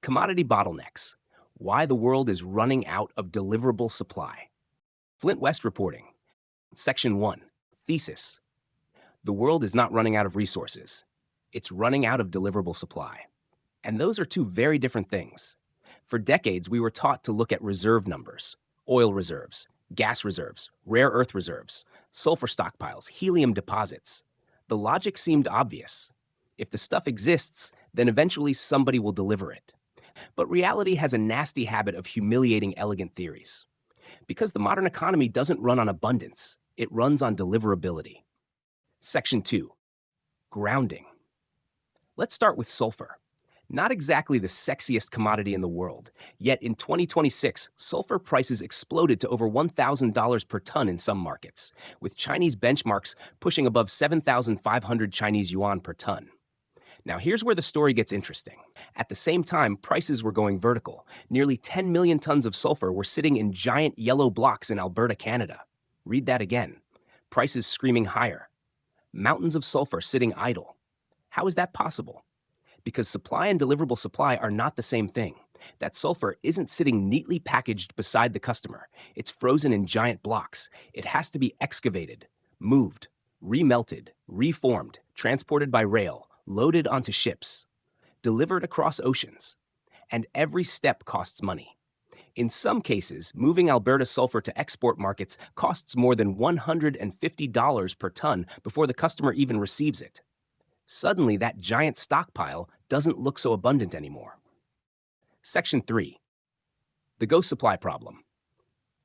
Commodity bottlenecks. Why the world is running out of deliverable supply. Flint West reporting. Section 1. Thesis. The world is not running out of resources. It's running out of deliverable supply. And those are two very different things. For decades, we were taught to look at reserve numbers, oil reserves, gas reserves, rare earth reserves, sulfur stockpiles, helium deposits. The logic seemed obvious. If the stuff exists, then eventually somebody will deliver it. But reality has a nasty habit of humiliating elegant theories. Because the modern economy doesn't run on abundance, it runs on deliverability. Section 2. Grounding. Let's start with sulfur. Not exactly the sexiest commodity in the world, yet in 2026, sulfur prices exploded to over $1,000 per ton in some markets, with Chinese benchmarks pushing above 7,500 Chinese yuan per ton. Now here's where the story gets interesting. At the same time, prices were going vertical. Nearly 10 million tons of sulfur were sitting in giant yellow blocks in Alberta, Canada. Read that again. Prices screaming higher. Mountains of sulfur sitting idle. How is that possible? Because supply and deliverable supply are not the same thing. That sulfur isn't sitting neatly packaged beside the customer. It's frozen in giant blocks. It has to be excavated, moved, remelted, reformed, transported by rail, loaded onto ships, delivered across oceans. And every step costs money. In some cases, moving Alberta sulfur to export markets costs more than $150 per ton before the customer even receives it. Suddenly, that giant stockpile doesn't look so abundant anymore. Section 3. The ghost supply problem.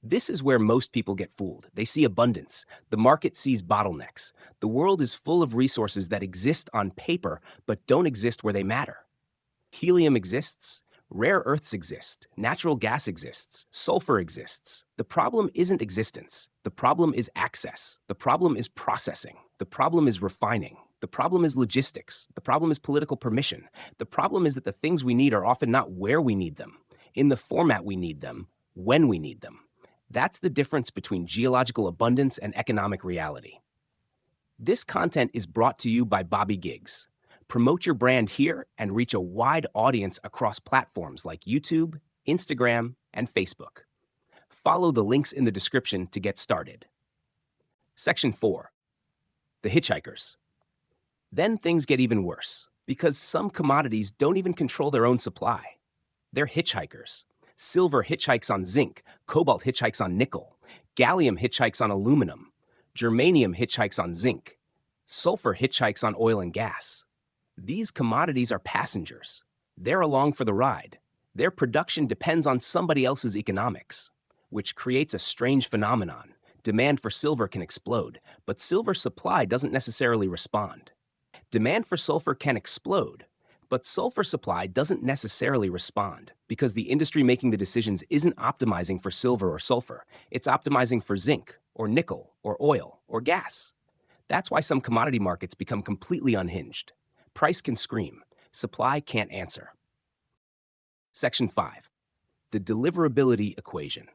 This is where most people get fooled. They see abundance. The market sees bottlenecks. The world is full of resources that exist on paper but don't exist where they matter. Helium exists. Rare earths exist. Natural gas exists. Sulfur exists. The problem isn't existence. The problem is access. The problem is processing. The problem is refining. The problem is logistics. The problem is political permission. The problem is that the things we need are often not where we need them, in the format we need them, when we need them. That's the difference between geological abundance and economic reality. This content is brought to you by Bobby Gigs. Promote your brand here and reach a wide audience across platforms like YouTube, Instagram, and Facebook. Follow the links in the description to get started. Section 4. The hitchhikers. Then things get even worse, because some commodities don't even control their own supply. They're hitchhikers. Silver hitchhikes on zinc, cobalt hitchhikes on nickel, gallium hitchhikes on aluminum, germanium hitchhikes on zinc, sulfur hitchhikes on oil and gas. These commodities are passengers. They're along for the ride. Their production depends on somebody else's economics, which creates a strange phenomenon. Demand for silver can explode, but silver supply doesn't necessarily respond. Demand for sulfur can explode, but sulfur supply doesn't necessarily respond because the industry making the decisions isn't optimizing for silver or sulfur. It's optimizing for zinc or nickel or oil or gas. That's why some commodity markets become completely unhinged. Price can scream. Supply can't answer. Section 5. The deliverability equation.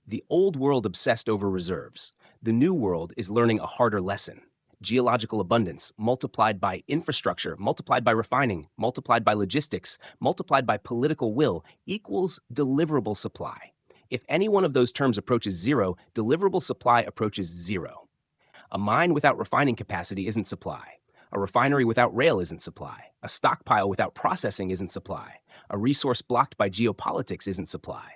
The old world obsessed over reserves. The new world is learning a harder lesson. Geological abundance multiplied by infrastructure, multiplied by refining, multiplied by logistics, multiplied by political will equals deliverable supply. If any one of those terms approaches zero, deliverable supply approaches zero. A mine without refining capacity isn't supply. A refinery without rail isn't supply. A stockpile without processing isn't supply. A resource blocked by geopolitics isn't supply.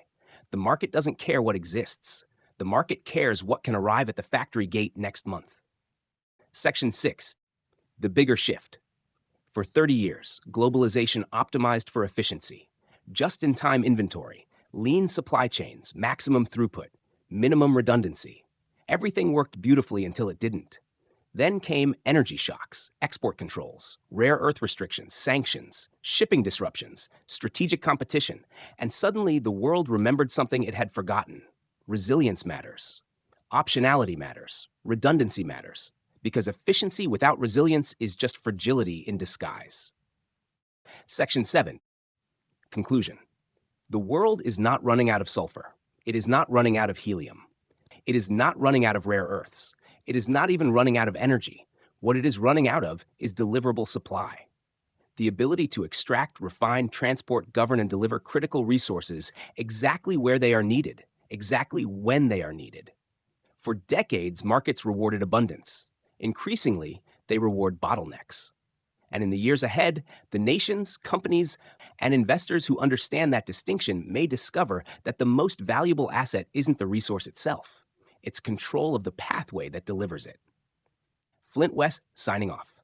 The market doesn't care what exists. The market cares what can arrive at the factory gate next month. Section 6. The bigger shift. For 30 years, globalization optimized for efficiency. Just-in-time inventory, lean supply chains, maximum throughput, minimum redundancy. Everything worked beautifully until it didn't. Then came energy shocks, export controls, rare earth restrictions, sanctions, shipping disruptions, strategic competition, and suddenly the world remembered something it had forgotten. Resilience matters. Optionality matters. Redundancy matters. Because efficiency without resilience is just fragility in disguise. Section 7. Conclusion. The world is not running out of sulfur. It is not running out of helium. It is not running out of rare earths. It is not even running out of energy. What it is running out of is deliverable supply. the ability to extract, refine, transport, govern, and deliver critical resources exactly where they are needed, exactly when they are needed. For decades, markets rewarded abundance. Increasingly, they reward bottlenecks. And in the years ahead, the nations, companies, and investors who understand that distinction may discover that the most valuable asset isn't the resource itself, it's control of the pathway that delivers it. Flint West signing off.